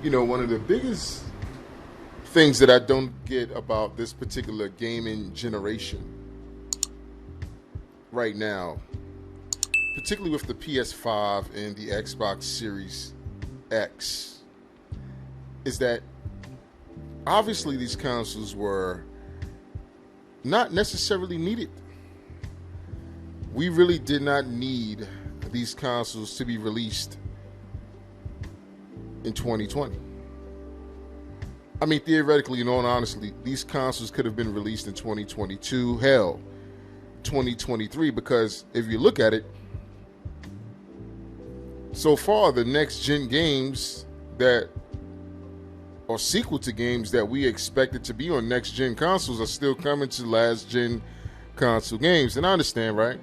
You know, one of the biggest things that I don't get about this particular gaming generation right now, particularly with the PS5 and the Xbox Series X, is that obviously these consoles were not necessarily needed. We really did not need these consoles to be released in 2020. I mean, theoretically, and honestly, these consoles could have been released in 2022, hell, 2023, because if you look at it, so far the next gen games that are sequel to games that we expected to be on next gen consoles are still coming to last gen console games. And I understand, right?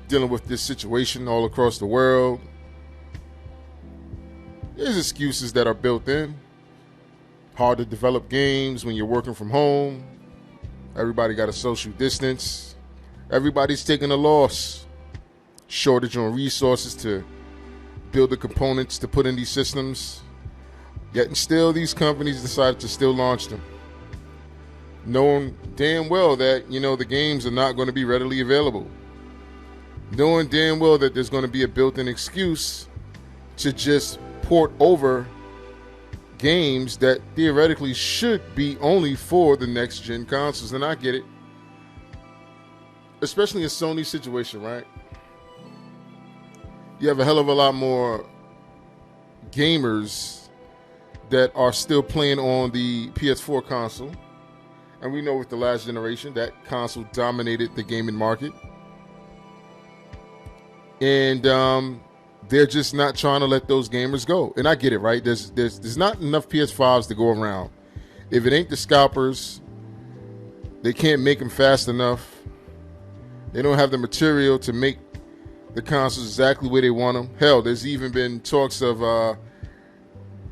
Dealing with this situation all across the world, there's excuses that are built in. Hard to develop games when you're working from home. Everybody got a social distance. Everybody's taking a loss. Shortage on resources to build the components to put in these systems. Yet and still, these companies decided to still launch them, knowing damn well that, you know, the games are not going to be readily available. Knowing damn well that there's going to be a built-in excuse to just port over games that theoretically should be only for the next gen consoles. And I get it, especially in Sony's situation, right? You have a hell of a lot more gamers that are still playing on the PS4 console. And we know with the last generation, that console dominated the gaming market. And they're just not trying to let those gamers go. And I get it, right? There's not enough PS5s to go around. If it ain't the scalpers, they can't make them fast enough. They don't have the material to make the consoles exactly where they want them. Hell, there's even been talks of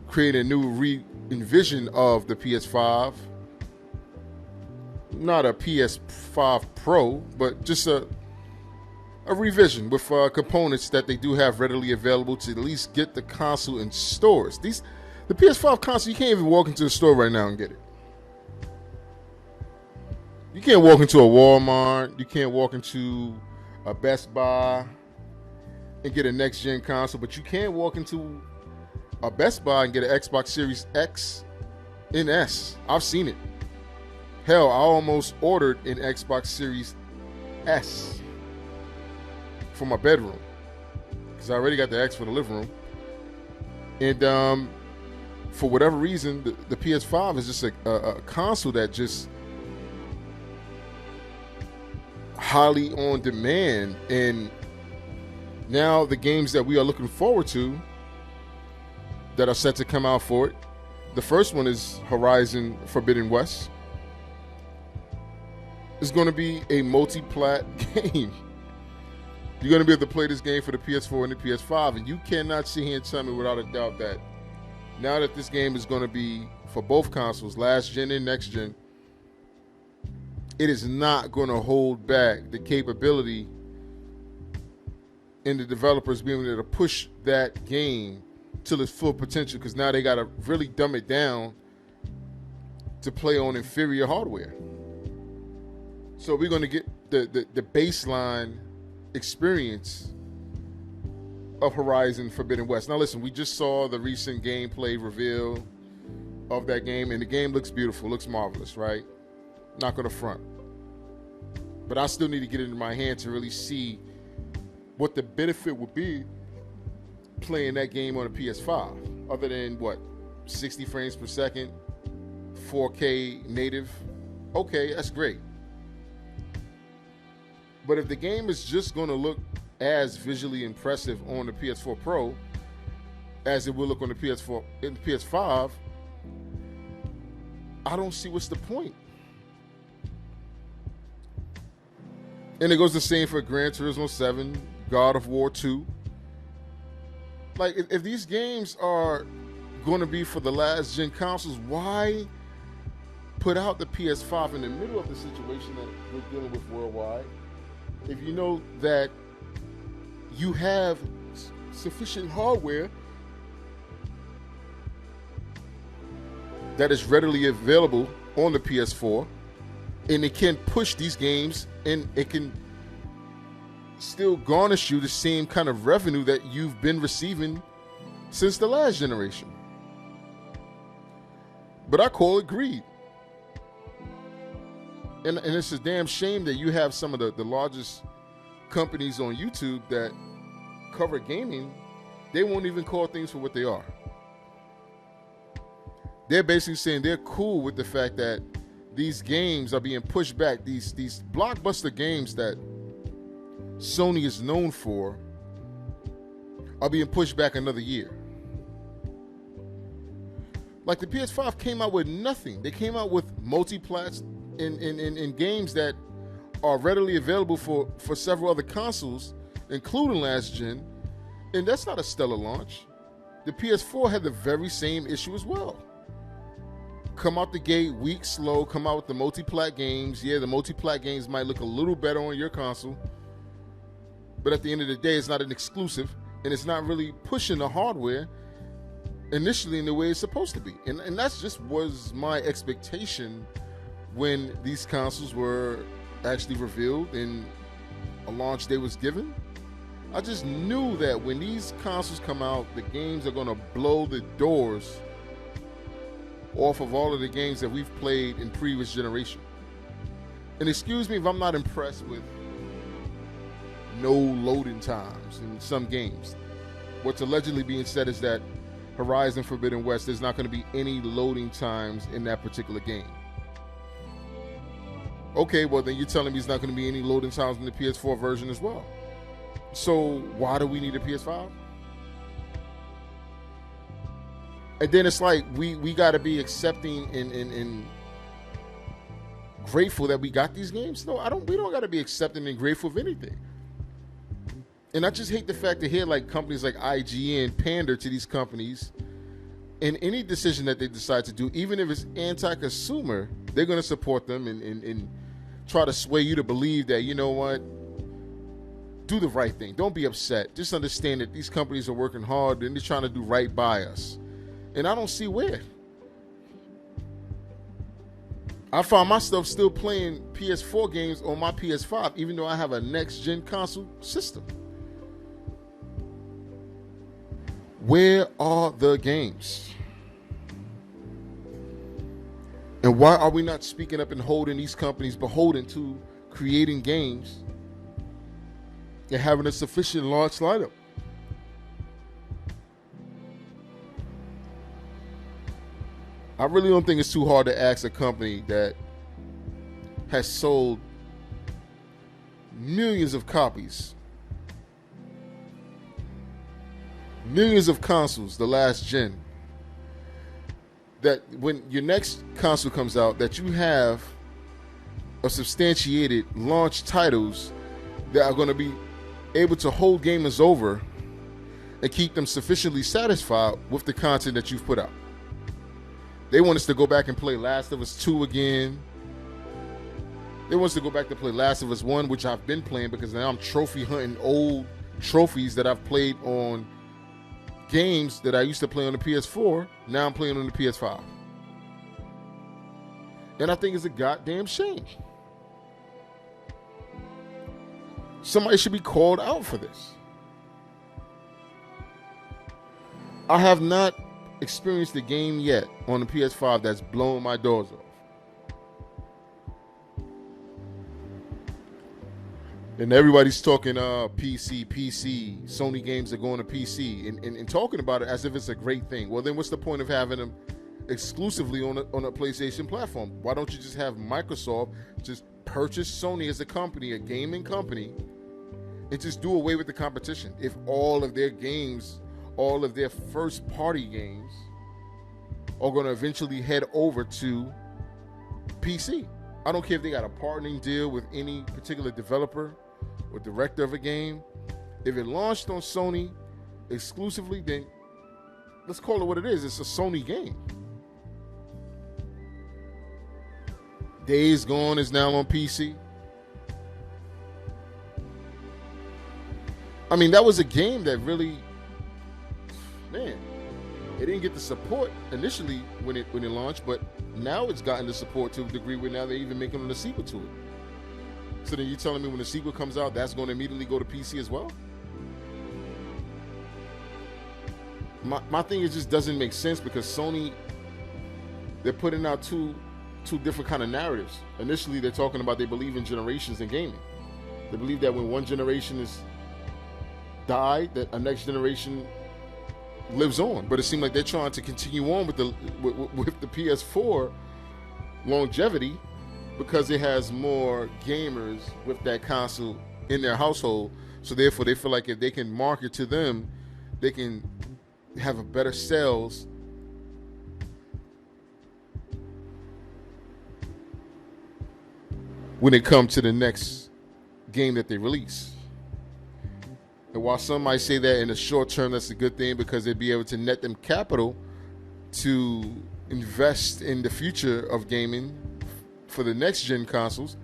creating a new re-envision of the PS5. Not a PS5 Pro, but just a revision with components that they do have readily available to at least get the console in stores. The PS5 console, you can't even walk into the store right now and get it. You can't walk into a Walmart. You can't walk into a Best Buy and get a next-gen console, but you can walk into a Best Buy and get an Xbox Series X and S. I've seen it. Hell, I almost ordered an Xbox Series S for my bedroom because I already got the X for the living room. And for whatever reason, the PS5 is just a console that just highly on demand. And now the games that we are looking forward to that are set to come out for it, the first one is Horizon Forbidden West. It's going to be a multi-plat game. You're going to be able to play this game for the PS4 and the PS5, and you cannot sit here and tell me without a doubt that now that this game is going to be for both consoles, last gen and next gen, it is not going to hold back the capability in the developers being able to push that game to its full potential, because now they got to really dumb it down to play on inferior hardware. So we're going to get the baseline experience of Horizon Forbidden West. Now listen, we just saw the recent gameplay reveal of that game, and the game looks beautiful, looks marvelous, right? Not going to front. But I still need to get it in my hand to really see what the benefit would be playing that game on a PS5, other than what, 60 frames per second, 4K native. Okay, that's great. But if the game is just going to look as visually impressive on the PS4 Pro as it will look on the PS4 and the PS5, I don't see what's the point. And it goes the same for Gran Turismo 7, God of War 2. Like, if these games are going to be for the last gen consoles, why put out the PS5 in the middle of the situation that we're dealing with worldwide if you know that you have sufficient hardware that is readily available on the PS4, and it can push these games, and it can still garnish you the same kind of revenue that you've been receiving since the last generation. But I call it greed. And it's a damn shame that you have some of the largest companies on YouTube that cover gaming. They won't even call things for what they are. They're basically saying they're cool with the fact that these games are being pushed back. These blockbuster games that Sony is known for are being pushed back another year. Like the PS5 came out with nothing. They came out with multi-plats in games that are readily available for several other consoles, including last gen, and that's not a stellar launch. The PS4 had the very same issue as well. Come out the gate weak, slow, come out with the multi-plat games. Yeah, the multi-plat games might look a little better on your console, but at the end of the day, it's not an exclusive, and it's not really pushing the hardware initially in the way it's supposed to be. And that's just was my expectation when these consoles were actually revealed and a launch day was given. I just knew that when these consoles come out, the games are going to blow the doors off of all of the games that we've played in previous generation. And excuse me if I'm not impressed with no loading times in some games. What's allegedly being said is that Horizon Forbidden West, there's not going to be any loading times in that particular game. Okay, well then you're telling me there's not going to be any loading times in the PS4 version as well. So why do we need a PS5? And then it's like we got to be accepting and grateful that we got these games. No, we don't got to be accepting and grateful of anything. And I just hate the fact to hear like companies like IGN pander to these companies in any decision that they decide to do, even if it's anti-consumer, they're going to support them and try to sway you to believe that, you know what, do the right thing. Don't be upset. Just understand that these companies are working hard and they're trying to do right by us. And I don't see where. I found myself still playing PS4 games on my PS5, even though I have a next-gen console system. Where are the games? And why are we not speaking up and holding these companies beholden to creating games and having a sufficient launch lineup? I really don't think it's too hard to ask a company that has sold millions of copies, millions of consoles, the last gen, that when your next console comes out, that you have a substantiated launch titles that are going to be able to hold gamers over and keep them sufficiently satisfied with the content that you've put out. They want us to go back and play Last of Us 2 again. They want us to go back to play Last of Us 1, which I've been playing because now I'm trophy hunting old trophies that I've played on games that I used to play on the PS4. Now I'm playing on the PS5. And I think it's a goddamn shame. Somebody should be called out for this. I have not experienced a game yet on the PS5 that's blowing my doors off. And everybody's talking PC, Sony games are going to PC and talking about it as if it's a great thing. Well, then what's the point of having them exclusively on a PlayStation platform? Why don't you just have Microsoft just purchase Sony as a company, a gaming company, and just do away with the competition? If all of their games, all of their first party games are going to eventually head over to PC. I don't care if they got a partnering deal with any particular developer or director of a game. If it launched on Sony exclusively, then let's call it what it is. It's a Sony game. Days Gone is now on PC. I mean, that was a game that really, man, It didn't get the support initially when it launched, but now it's gotten the support to a degree where now they're even making a sequel to it. So then you're telling me when the sequel comes out, that's going to immediately go to PC as well? My thing is just doesn't make sense, because Sony, they're putting out two different kind of narratives. Initially, they're talking about they believe in generations in gaming. They believe that when one generation is died, that a next generation lives on. But it seems like they're trying to continue on with the PS4 longevity, because it has more gamers with that console in their household. So therefore, they feel like if they can market to them, they can have a better sales when it comes to the next game that they release. And while some might say that in the short term that's a good thing, because they'd be able to net them capital to invest in the future of gaming for the next gen consoles,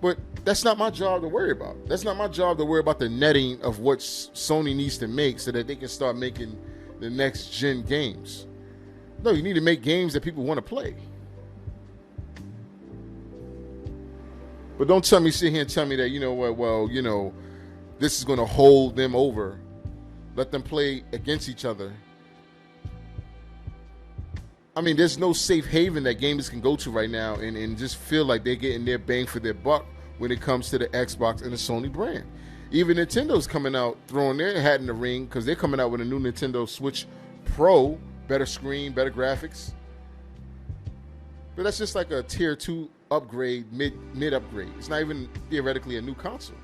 but that's not my job to worry about. That's not my job to worry about the netting of what Sony needs to make so that they can start making the next gen games. No, you need to make games that people want to play. But don't sit here and tell me that, you know what, well, you know, this is going to hold them over. Let them play against each other. I mean, there's no safe haven that gamers can go to right now and just feel like they're getting their bang for their buck when it comes to the Xbox and the Sony brand. Even Nintendo's coming out, throwing their hat in the ring, because they're coming out with a new Nintendo Switch Pro, better screen, better graphics. But that's just like a tier 2 upgrade, mid upgrade. It's not even theoretically a new console.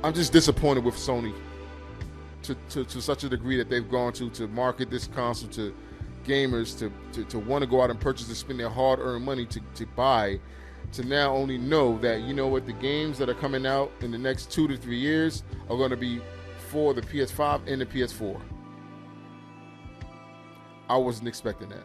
I'm just disappointed with Sony to such a degree that they've gone to market this console to gamers, to want to go out and purchase and spend their hard-earned money to buy, to now only know that, you know what, the games that are coming out in the next 2 to 3 years are going to be for the PS5 and the PS4. I wasn't expecting that.